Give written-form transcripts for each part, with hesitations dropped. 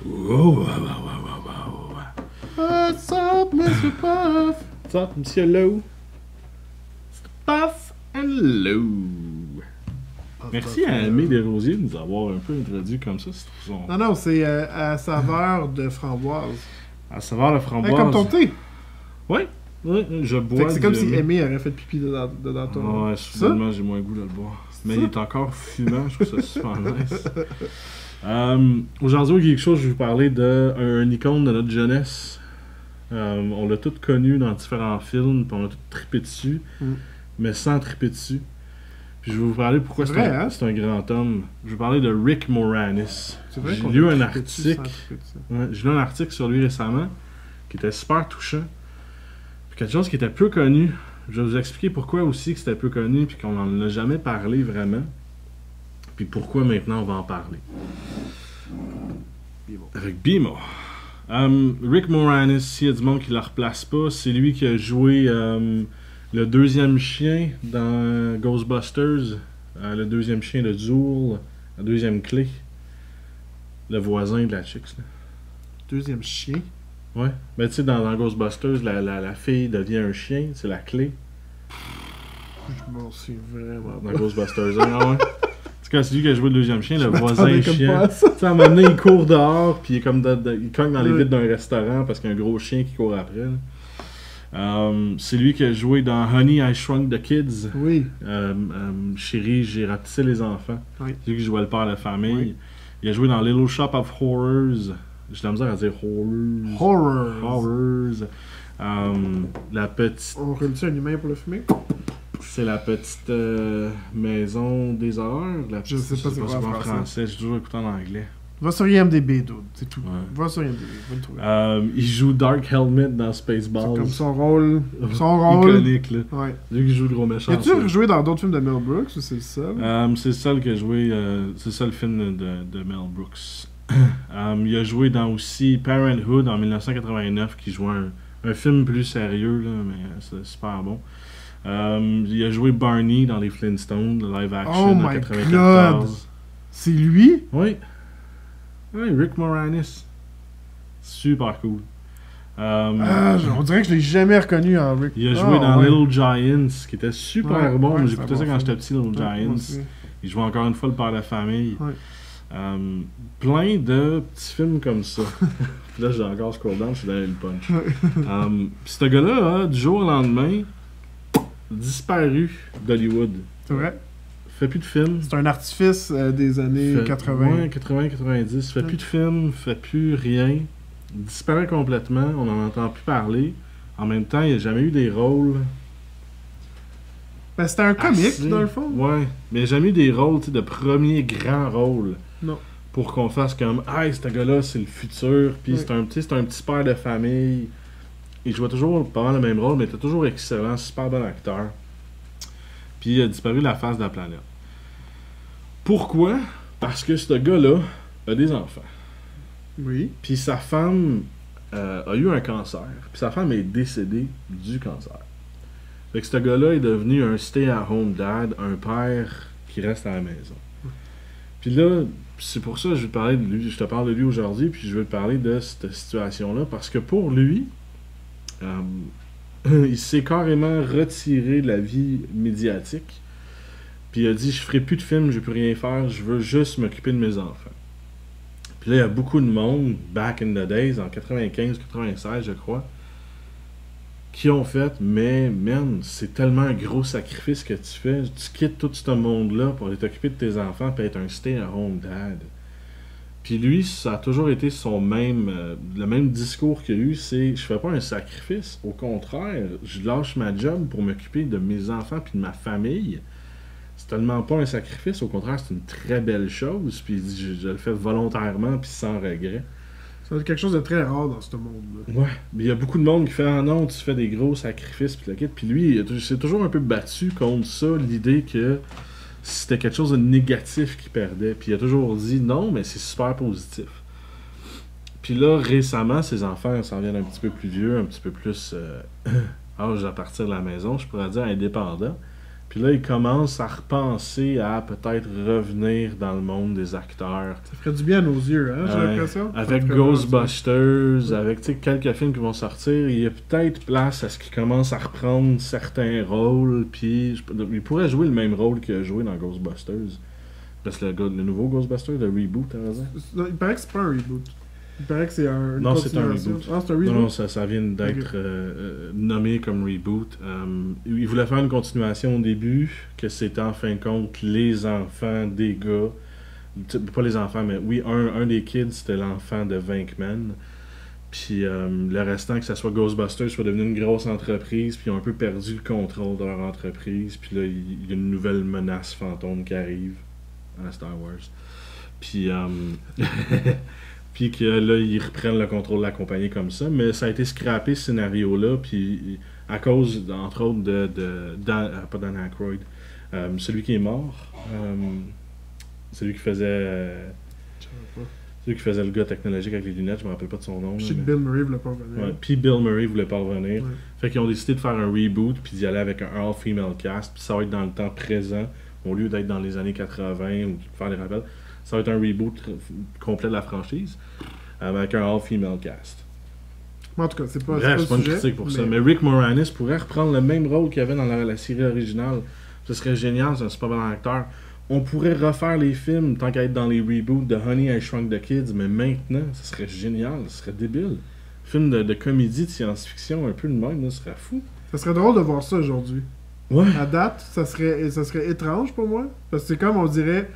Oh, What's up, Mr. Puff? What's up, Monsieur Lowe? Puff and Lowe. Merci à Aimé Desrosiers de nous avoir un peu introduit comme ça. Non, non, c'est à saveur de framboise. À savoir la framboise. Comme ton thé. Oui, je bois. C'est comme si Aimé aurait fait pipi dedans ton... Ouais, soudainement, j'ai moins le goût de le boire. Mais il est encore fumant, je trouve ça super nice. Aujourd'hui, quelque chose, je vais vous parler d'un icône de notre jeunesse. On l'a tous connu dans différents films, puis on a tous trippé dessus, mais sans tripper dessus. Puis je vais vous parler pourquoi c'est un grand homme. Je vais vous parler de Rick Moranis. J'ai lu un article. J'ai lu un article sur lui récemment qui était super touchant. Puis quelque chose qui était peu connu. Je vais vous expliquer pourquoi aussi que c'était peu connu puis qu'on n'en a jamais parlé vraiment. Puis pourquoi maintenant on va en parler. Avec Bimo. Rick Moranis, s'il y a du monde qui ne le replace pas, c'est lui qui a joué le deuxième chien dans Ghostbusters, le deuxième chien de Zool, la deuxième clé, le voisin de la chicks. Là. Deuxième chien? Ouais. Ben tu sais, dans Ghostbusters, la fille devient un chien, c'est la clé. Je m'en suis vraiment dans Ghostbusters 1, ah ouais. C'est lui qui a joué le deuxième chien, le voisin chien. Tu sais, à un moment donné, il court dehors, puis il est comme il cogne dans les vitres d'un restaurant parce qu'il y a un gros chien qui court après. C'est lui qui a joué dans Honey, I Shrunk the Kids. Oui. Chérie, j'ai rapetissé les enfants. Oui. C'est lui qui jouait le père de la famille. Oui. Il a joué dans Little Shop of Horrors. J'ai de la misère à dire Horrors. La petite... On réussit un humain pour le fumer? C'est la petite maison des horreurs. Je sais pas c'est quoi en français. J'ai toujours écouté en anglais. Va sur IMDb, dude. C'est tout. Ouais. Va sur IMDb. Va le trouver. Il joue Dark Helmet dans Spaceballs. C'est comme son rôle. Iconique, là. Ouais. Lui qui joue le gros méchant. As-tu joué dans d'autres films de Mel Brooks ou c'est le seul? C'est le seul qui a joué. C'est le seul film de Mel Brooks. Il a joué dans aussi Parenthood en 1989, qui joue un film plus sérieux, là, mais c'est super bon. Il a joué Barney dans les Flintstones, le live action en 1994. C'est lui? Oui. Oui, Rick Moranis. Super cool. On dirait que je l'ai jamais reconnu en Rick. Il a joué dans Little Giants, qui était super bon. Ouais, j'écoutais ça quand j'étais petit, Little Giants. Il jouait encore une fois le père de la famille. Ouais. Plein de petits films comme ça. Là, j'ai encore scroll down, je suis dans le punch. Puis ce gars-là, du jour au lendemain, disparu d'Hollywood. C'est vrai? Fait plus de films. C'est un artifice des années 80. Ouais, 80-90. Fait plus de films, fait plus rien. Disparaît complètement, on n'en entend plus parler. En même temps, il n'y a jamais eu des rôles. Ben, c'était un comique, dans le fond. Ouais, mais il n'y a jamais eu des rôles de premier grand rôle. Non. Pour qu'on fasse comme hey, ce gars-là, c'est le futur. Puis c'est un petit père de famille. Il jouait toujours pas mal le même rôle, mais il était toujours excellent, super bon acteur. Puis il a disparu de la face de la planète. Pourquoi? Parce que ce gars-là a des enfants. Oui. Puis sa femme a eu un cancer. Puis sa femme est décédée du cancer. Fait que ce gars-là est devenu un stay-at-home dad, un père qui reste à la maison. Puis là, c'est pour ça que je vais te parler de lui. Je te parle de lui aujourd'hui, puis je vais te parler de cette situation-là. Parce que pour lui, il s'est carrément retiré de la vie médiatique. Puis il a dit, je ferai plus de films, je ne peux rien faire, je veux juste m'occuper de mes enfants. Puis là, il y a beaucoup de monde, back in the days, en 95-96, je crois, qui ont fait, mais man, c'est tellement un gros sacrifice que tu fais. Tu quittes tout ce monde-là pour aller t'occuper de tes enfants et être un stay-at-home dad. Puis lui, ça a toujours été le même discours qu'il a eu, c'est je fais pas un sacrifice, au contraire, je lâche ma job pour m'occuper de mes enfants puis de ma famille. C'est tellement pas un sacrifice, au contraire, c'est une très belle chose, puis je le fais volontairement puis sans regret. C'est quelque chose de très rare dans ce monde-là. Ouais, mais il y a beaucoup de monde qui fait ah non, tu fais des gros sacrifices puis le kit. Puis lui, il s'est toujours un peu battu contre ça, l'idée que c'était quelque chose de négatif qu'il perdait. Puis il a toujours dit non, mais c'est super positif. Puis là, récemment, ses enfants s'en viennent un petit peu plus vieux, un petit peu plus âge à partir de la maison, je pourrais dire indépendant. Puis là, il commence à repenser à peut-être revenir dans le monde des acteurs. Ça ferait du bien à nos yeux, hein, j'ai l'impression. Avec Ghostbusters, avec quelques films qui vont sortir, il y a peut-être place à ce qu'il commence à reprendre certains rôles. Puis il pourrait jouer le même rôle qu'il a joué dans Ghostbusters. Parce que le nouveau Ghostbusters, le reboot, t'as raison. Il paraît que c'est pas un reboot. Il paraît que c'est un. Non, c'est un reboot. Ah, c'est un reboot? Non, ça vient d'être nommé comme reboot. Il voulait faire une continuation au début, que c'était en fin de compte les enfants des gars. Pas les enfants, mais oui, un des kids, c'était l'enfant de Venkman. Puis le restant, que ça soit Ghostbusters, soit devenu une grosse entreprise, puis ils ont un peu perdu le contrôle de leur entreprise. Puis là, il y a une nouvelle menace fantôme qui arrive à Star Wars. Puis. Puis que là, ils reprennent le contrôle de la compagnie comme ça. Mais ça a été scrappé, ce scénario-là, puis à cause, entre autres, pas Dan Aykroyd, celui qui est mort, celui qui faisait le gars technologique avec les lunettes, je me rappelle pas de son nom. Je sais que Bill Murray voulait pas revenir. Ouais, puis Bill Murray voulait pas revenir. Ouais. Fait qu'ils ont décidé de faire un reboot, puis d'y aller avec un all-female cast, puis ça va être dans le temps présent, au lieu d'être dans les années 80 ou de faire des rappels. Ça va être un reboot complet de la franchise avec un all-female cast. En tout cas, c'est pas Bref, c'est pas une sujet, critique pour ça. Mais Rick Moranis pourrait reprendre le même rôle qu'il avait dans la série originale. Ce serait génial, c'est un super bon acteur. On pourrait refaire les films tant qu'à être dans les reboots de Honey, I Shrunk the Kids, mais maintenant, ce serait génial, ce serait débile. Film de comédie, de science-fiction, un peu de même, ce serait fou. Ça serait drôle de voir ça aujourd'hui. Ouais. À date, ça serait étrange pour moi. Parce que c'est comme on dirait.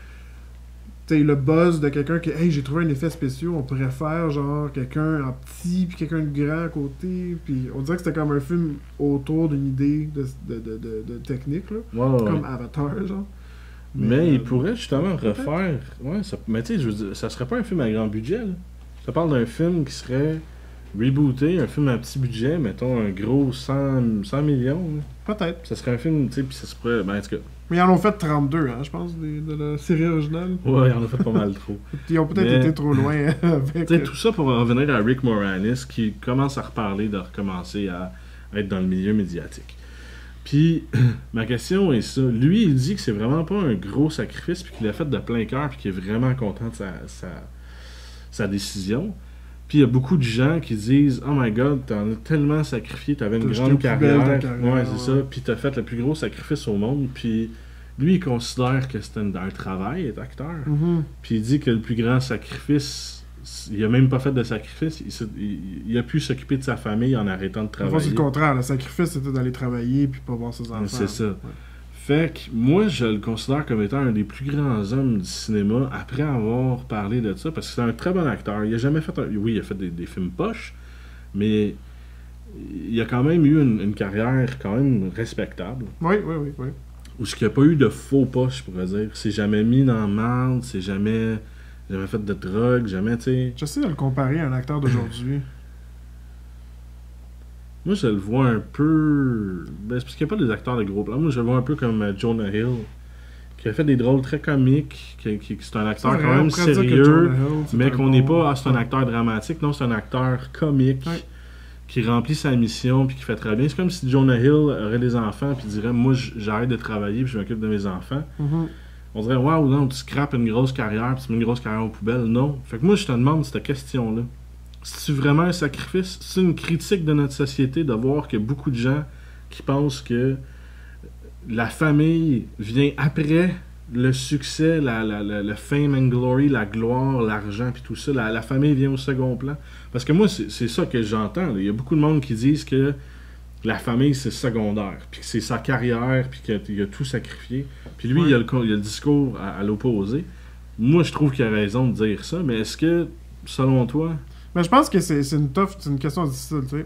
T'sais, le buzz de quelqu'un qui hey, j'ai trouvé un effet spécial, on pourrait faire genre quelqu'un en petit puis quelqu'un de grand à côté, puis on dirait que c'était comme un film autour d'une idée de technique là, comme Avatar genre. Mais il pourrait justement refaire mais tu sais, je veux dire, ça serait pas un film à grand budget là. Je te parle d'un film qui serait rebooté, un film à petit budget, mettons un gros 100 millions là. Peut-être. Ça serait un film, tu sais, puis ça se pourrait, en tout cas. Mais ils en ont fait 32, hein, je pense, de la série originale. Ouais, ils en ont fait pas mal trop. Ils ont peut-être été trop loin avec... Tu sais, tout ça pour revenir à Rick Moranis, qui commence à reparler de recommencer à être dans le milieu médiatique. Puis, ma question est ça. Lui, il dit que c'est vraiment pas un gros sacrifice, puis qu'il l'a fait de plein cœur, puis qu'il est vraiment content de sa décision. Puis il y a beaucoup de gens qui disent « Oh my God, t'en as tellement sacrifié, t'avais une grande carrière. » Ouais, c'est ça. Puis t'as fait le plus gros sacrifice au monde. Puis lui, il considère que c'est un travail, être acteur. Mm-hmm. Puis il dit que le plus grand sacrifice, il a même pas fait de sacrifice. Il a pu s'occuper de sa famille en arrêtant de travailler. C'est le contraire. Le sacrifice, c'était d'aller travailler puis pas voir ses enfants. C'est ça. Ouais. Fait que moi, je le considère comme étant un des plus grands hommes du cinéma après avoir parlé de ça, parce que c'est un très bon acteur. Il a jamais fait Oui, il a fait des films poches, mais il a quand même eu une carrière quand même respectable. Oui. Où ce qu'il n'y a pas eu de faux pas, je pourrais dire. Il s'est jamais mis dans le mal, c'est jamais fait de drogue, jamais, tu sais... J'essaie de le comparer à un acteur d'aujourd'hui. Moi, je le vois un peu... c'est parce qu'il n'y a pas des acteurs de gros plans. Moi, je le vois un peu comme Jonah Hill, qui a fait des drôles très comiques, c'est un acteur quand même sérieux, mais qu'on n'est pas... c'est un acteur dramatique. Non, c'est un acteur comique qui remplit sa mission puis qui fait très bien. C'est comme si Jonah Hill aurait des enfants puis dirait « Moi, j'arrête de travailler puis je m'occupe de mes enfants. Mm-hmm. On dirait « Waouh, non, tu scrapes une grosse carrière puis tu mets une grosse carrière aux poubelles. » Non. Fait que moi, je te demande cette question-là. C'est vraiment un sacrifice? C'est une critique de notre société de voir qu'il y a beaucoup de gens qui pensent que la famille vient après le succès, le fame and glory, la gloire, l'argent puis tout ça. La famille vient au second plan. Parce que moi, c'est ça que j'entends. Il y a beaucoup de monde qui disent que la famille, c'est secondaire, puis que c'est sa carrière, puis qu'il a tout sacrifié. Puis lui, il a le discours à l'opposé. Moi, je trouve qu'il a raison de dire ça, mais est-ce que, selon toi... Mais je pense que c'est une question difficile, tu sais.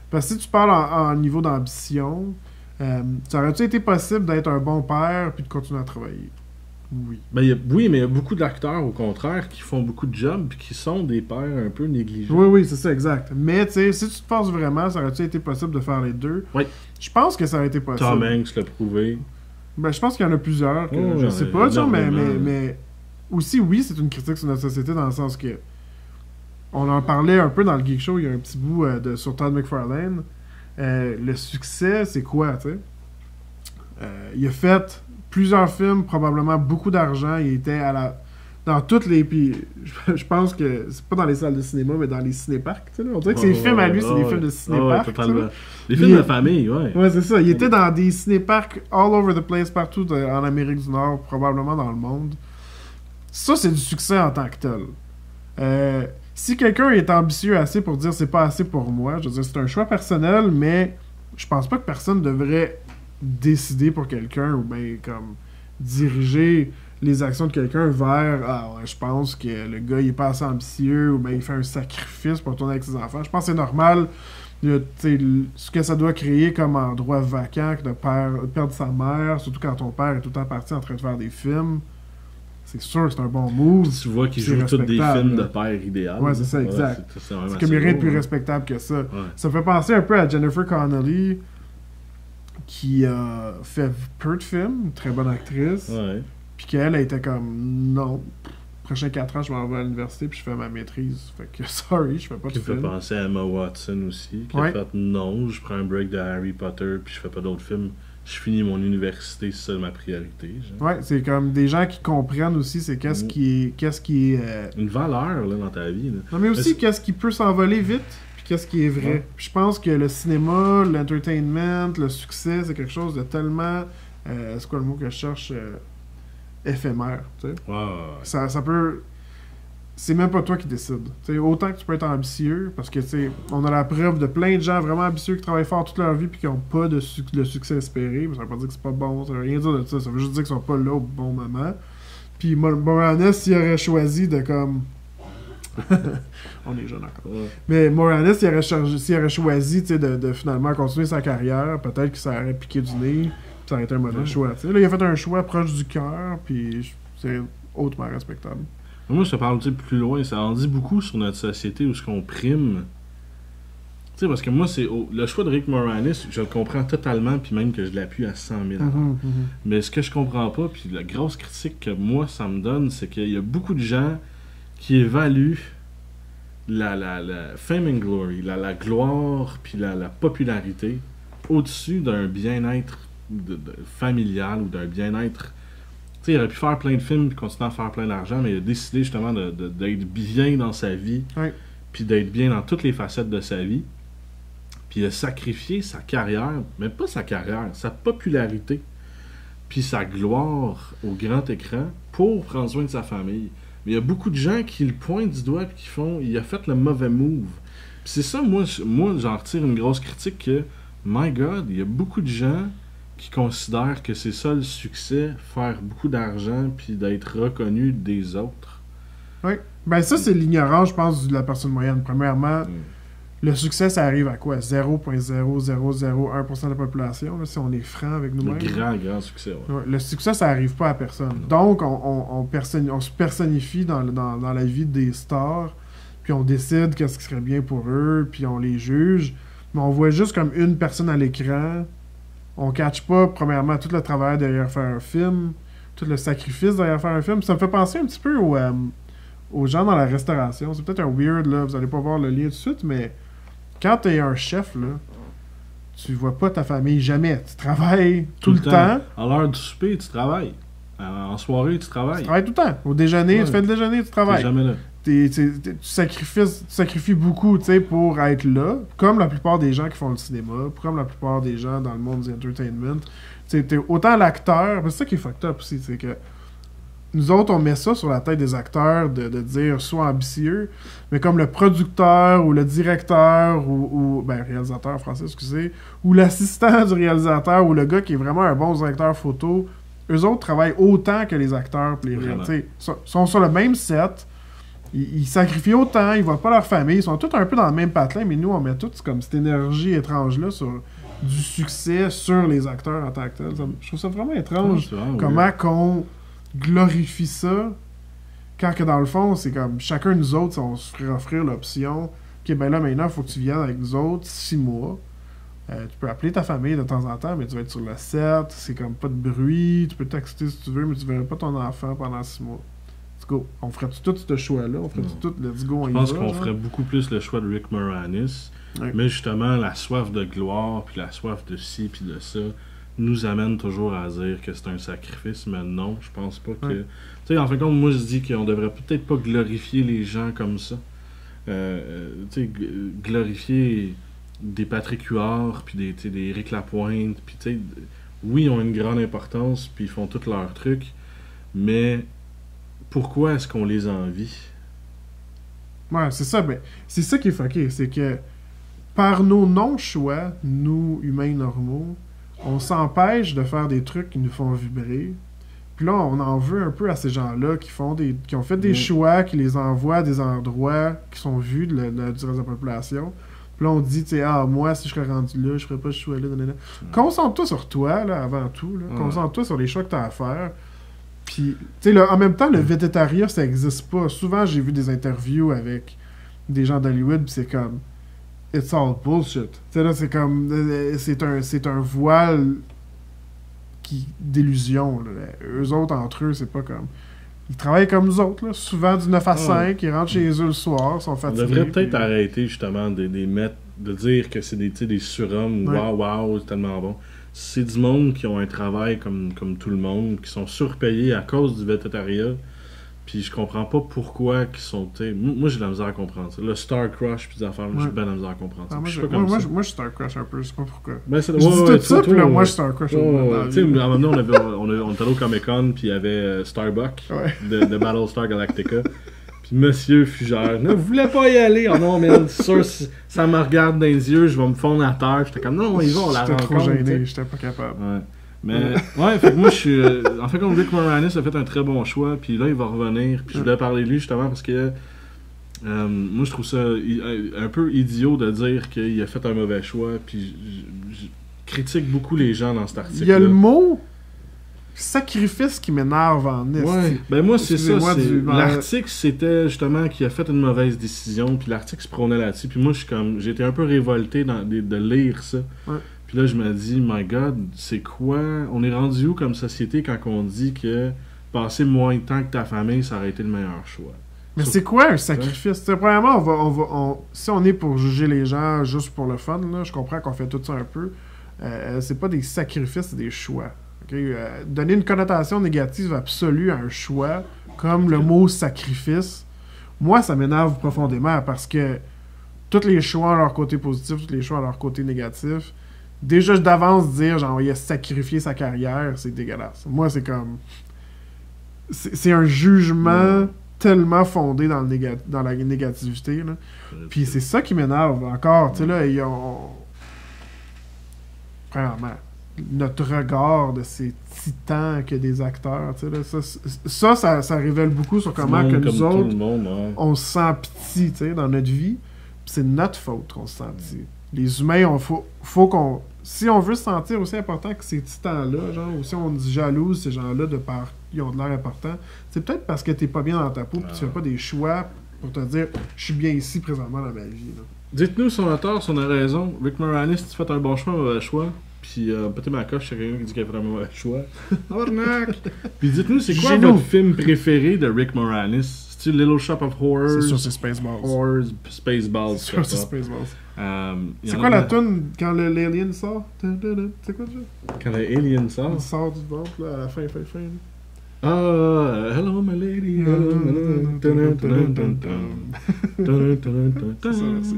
Parce que si tu parles en niveau d'ambition, ça aurait-tu été possible d'être un bon père puis de continuer à travailler? Oui. Oui, mais il y a beaucoup d'acteurs, au contraire, qui font beaucoup de jobs puis qui sont des pères un peu négligents. Oui, c'est ça, exact. Mais, tu sais, si tu te penses vraiment, ça aurait-tu été possible de faire les deux? Oui. Je pense que ça aurait été possible. Tom Hanks l'a prouvé. Je pense qu'il y en a plusieurs, je sais pas, mais aussi, oui, c'est une critique sur notre société dans le sens que on en parlait un peu dans le Geek Show, il y a un petit bout sur Todd McFarlane. Le succès, c'est quoi, tu sais? Il a fait plusieurs films, probablement beaucoup d'argent. Il était dans toutes les... Puis je pense que c'est pas dans les salles de cinéma, mais dans les cinéparcs. Tu sais, là. On dirait que ses films à lui, c'est des films de cinéparcs. Totalement. Les films de famille, ouais. Ouais, c'est ça. Il était dans des cinéparcs all over the place, partout en Amérique du Nord, probablement dans le monde. Ça, c'est du succès en tant que tel. Si quelqu'un est ambitieux assez pour dire c'est pas assez pour moi, je veux dire, c'est un choix personnel, mais je pense pas que personne devrait décider pour quelqu'un ou bien comme diriger les actions de quelqu'un vers je pense que le gars il est pas assez ambitieux ou bien il fait un sacrifice pour tourner avec ses enfants. Je pense que c'est normal ce que ça doit créer comme endroit vacant que de perdre sa mère, surtout quand ton père est tout le temps parti en train de faire des films. C'est sûr que c'est un bon move. Puis tu vois qu'il joue tous des films de père idéal. Ouais, c'est ça, exact. C'est comme il n'y a rien de plus respectable que ça. Ouais. Ça me fait penser un peu à Jennifer Connelly, qui a fait peu de films, une très bonne actrice. Ouais. Puis qu'elle était comme, non, prochains 4 ans, je m'en vais à l'université puis je fais ma maîtrise. Fait que, sorry, je fais pas de film. Qui fait penser à Emma Watson aussi, qui a fait, non, je prends un break de Harry Potter puis je fais pas d'autres films. Je finis mon université, c'est ça ma priorité. Genre. Ouais, c'est comme des gens qui comprennent aussi c'est qu'est-ce qui est une valeur là, dans ta vie. Là. Non, mais aussi qu'est-ce qui peut s'envoler vite, puis qu'est-ce qui est vrai. Ouais. Puis je pense que le cinéma, l'entertainment, le succès, c'est quelque chose de tellement... c'est quoi le mot que je cherche? Éphémère, tu sais. Ouais. Ça peut... C'est même pas toi qui décides. T'sais, autant que tu peux être ambitieux, parce que on a la preuve de plein de gens vraiment ambitieux qui travaillent fort toute leur vie puis qui n'ont pas de succès espéré. Mais ça veut pas dire que c'est pas bon, ça veut rien dire de ça. Ça veut juste dire qu'ils sont pas là au bon moment. Puis Moranis, s'il aurait choisi de comme... On est jeune encore. Ouais. Mais Moranis, s'il aurait choisi de finalement continuer sa carrière, peut-être que ça aurait piqué du nez, puis ça aurait été un mauvais choix. Là, il a fait un choix proche du cœur, puis c'est hautement respectable. Moi, je te parle plus loin. Ça en dit beaucoup sur notre société où ce qu'on prime. Tu sais, parce que moi, le choix de Rick Moranis, je le comprends totalement, puis même que je l'appuie à 100 000 Mais ce que je comprends pas, puis la grosse critique que moi, ça me donne, c'est qu'il y a beaucoup de gens qui évaluent la fame and glory, la gloire, puis la popularité au-dessus d'un bien-être familial ou d'un bien-être... Tu sais, il aurait pu faire plein de films et continuer à faire plein d'argent, mais il a décidé justement d'être bien dans sa vie, puis d'être bien dans toutes les facettes de sa vie. Puis il a sacrifié sa carrière, même pas sa carrière, sa popularité, puis sa gloire au grand écran pour prendre soin de sa famille. Mais il y a beaucoup de gens qui le pointent du doigt et qui font « il a fait le mauvais move ». Puis c'est ça, moi j'en retire une grosse critique que, my God, il y a beaucoup de gens qui considèrent que c'est ça le succès, faire beaucoup d'argent puis d'être reconnu des autres. Oui. Ben ça, c'est l'ignorance, je pense, de la personne moyenne. Premièrement, le succès, ça arrive à quoi? 0,0001% de la population, là, si on est franc avec nous-mêmes. Le grand succès, ouais. Le succès, ça arrive pas à personne. Donc, on se personnifie dans la vie des stars, puis on décide qu'est-ce qui serait bien pour eux, puis on les juge, mais on voit juste comme une personne à l'écran. On catch pas, premièrement, tout le travail derrière faire un film, tout le sacrifice derrière faire un film. Ça me fait penser un petit peu aux gens dans la restauration. C'est peut-être un weird, là, vous allez pas voir le lien tout de suite, mais quand t'es un chef, là, tu vois pas ta famille jamais. Tu travailles tout le temps. À l'heure du souper, tu travailles. En soirée, tu travailles. Tu travailles tout le temps. Au déjeuner, tu fais le déjeuner, tu travailles. T'es jamais là. Tu sacrifies beaucoup, tu sais, pour être là, comme la plupart des gens qui font le cinéma, comme la plupart des gens dans le monde du entertainment. Tu sais, t'es autant l'acteur, c'est ça qui est fucked up aussi, c'est que nous autres, on met ça sur la tête des acteurs de dire sois ambitieux, mais comme le producteur ou le directeur ou réalisateur en français, excusez, ou l'assistant du réalisateur ou le gars qui est vraiment un bon directeur photo, eux autres travaillent autant que les acteurs, les sont sur le même set. Ils sacrifient autant, ils voient pas leur famille, ils sont tous un peu dans le même patelin, mais nous, on met tous comme cette énergie étrange-là sur du succès sur les acteurs en tant que tel. Je trouve ça vraiment étrange, comment qu'on glorifie ça, quand que dans le fond, c'est comme chacun de nous autres, on se ferait offrir l'option, ok, ben là, maintenant, il faut que tu viennes avec nous autres 6 mois. Tu peux appeler ta famille de temps en temps, mais tu vas être sur le set, c'est comme pas de bruit, tu peux texter si tu veux, mais tu verras pas ton enfant pendant 6 mois. Go. On ferait tout ce choix-là, on ferait tout, let's go, on y va. Je pense qu'on ferait beaucoup plus le choix de Rick Moranis, mais justement, la soif de gloire, puis la soif de ci, puis de ça, nous amène toujours à dire que c'est un sacrifice, mais non, je pense pas que... Ouais. Tu sais, en fin de compte, moi, je dis qu'on devrait peut-être pas glorifier les gens comme ça. Tu sais, glorifier des Patrick Huard, puis tu sais, des Éric Lapointe, puis tu sais, oui, ils ont une grande importance, puis ils font tous leurs trucs, mais pourquoi est-ce qu'on les envie? Ouais, c'est ça. Ben, c'est ça qui est fucké. C'est que par nos non-choix, nous, humains normaux, on s'empêche de faire des trucs qui nous font vibrer. Puis là, on en veut un peu à ces gens-là qui ont fait des choix, qui les envoient à des endroits qui sont vus du reste de la population. Puis là, on dit, tu sais, moi, si je serais rendu là, je ferais pas ce choix-là. Concentre-toi sur toi, là, avant tout. Là. Concentre-toi sur les choix que tu as à faire. Puis, tu sais, en même temps, le végétariat, ça existe pas. Souvent, j'ai vu des interviews avec des gens d'Hollywood, puis c'est comme... It's all bullshit. Tu sais, là, c'est comme... C'est un voile d'illusion. Eux autres, entre eux, c'est pas comme... Ils travaillent comme nous autres, là. Souvent du 9 à 5, ils rentrent chez eux le soir, sont fatigués. On devrait peut-être arrêter, justement, de mettre... De dire que c'est des surhommes, wow, c'est tellement bon. C'est du monde qui ont un travail comme tout le monde, qui sont surpayés à cause du végétariat. Puis je comprends pas pourquoi qu'ils sont... Moi, j'ai de la misère à comprendre ça. Le Star Crush puis des affaires, j'ai bien de la misère à comprendre ça. Moi, je suis Star Crush un peu, je sais pas pourquoi. Ben, je dis tout ça, puis là, moi, je suis Star Crush. Tu sais, à un moment donné, on était allé au Comic-Con, puis il y avait Starbuck de Battlestar Galactica. Puis Monsieur Fugère ne voulait pas y aller. Oh non, mais c'est sûr, si ça me regarde dans les yeux, je vais me fondre à terre. J'étais comme, non, ils vont, on la rencontre. J'étais trop gêné, j'étais pas capable. Ouais. Mais, fait que moi, je suis... en fait, comme Rick Moranis a fait un très bon choix, puis là, il va revenir. Puis je voulais parler de lui, justement, parce que moi, je trouve ça un peu idiot de dire qu'il a fait un mauvais choix, puis je critique beaucoup les gens dans cet article. Il y a le mot sacrifice qui m'énerve en est. Ouais, ben moi, c'est ça. L'article, c'était justement qu'il a fait une mauvaise décision, puis l'article se prônait là-dessus. Puis moi, j'ai été un peu révolté de lire ça. Ouais. Puis là, je me dis, my God, c'est quoi? On est rendu où comme société quand on dit que passer moins de temps que ta famille, ça aurait été le meilleur choix? Mais c'est quoi un sacrifice? Premièrement, si on est pour juger les gens juste pour le fun, là, je comprends qu'on fait tout ça un peu. C'est pas des sacrifices, c'est des choix. Okay? Donner une connotation négative absolue à un choix, comme le mot sacrifice, moi, ça m'énerve profondément parce que tous les choix ont leur côté positif, tous les choix ont leur côté négatif. Déjà, d'avance, dire genre, il a sacrifié sa carrière, c'est dégueulasse. Moi, c'est comme... C'est un jugement tellement fondé dans la négativité. Là. Puis c'est ça qui m'énerve encore. Tu sais, là, premièrement, notre regard de ces titans que des acteurs, tu sais, là, ça révèle beaucoup sur comment que nous autres, on se sent petit, tu sais, dans notre vie. Puis c'est notre faute qu'on se sent petit. Les humains, faut qu'on... Si on veut se sentir aussi important que ces titans-là, genre, ou si on jalouse ces gens-là de par ils ont de l'air important, c'est peut-être parce que t'es pas bien dans ta peau, puis tu fais pas des choix pour te dire « Je suis bien ici présentement dans ma vie. » Dites-nous si on a tort, si on a raison. Rick Moranis, si tu fais un bon choix, un mauvais choix, puis peut-être ma coche, c'est quelqu'un qui dit qu'il a fait un mauvais choix. Arnaque! Puis dites-nous, c'est quoi votre film préféré de Rick Moranis? C'est-tu Little Shop of Horrors? C'est sûr, c'est Spaceballs. Spaceballs. C'est sûr, c'est Spaceballs. C'est quoi la tune quand l'alien sort? C'est quoi ça? Quand l'alien sort? Il sort du ventre, là, à la fin. Ah, hello my lady, hello my lady. C'est ça, merci.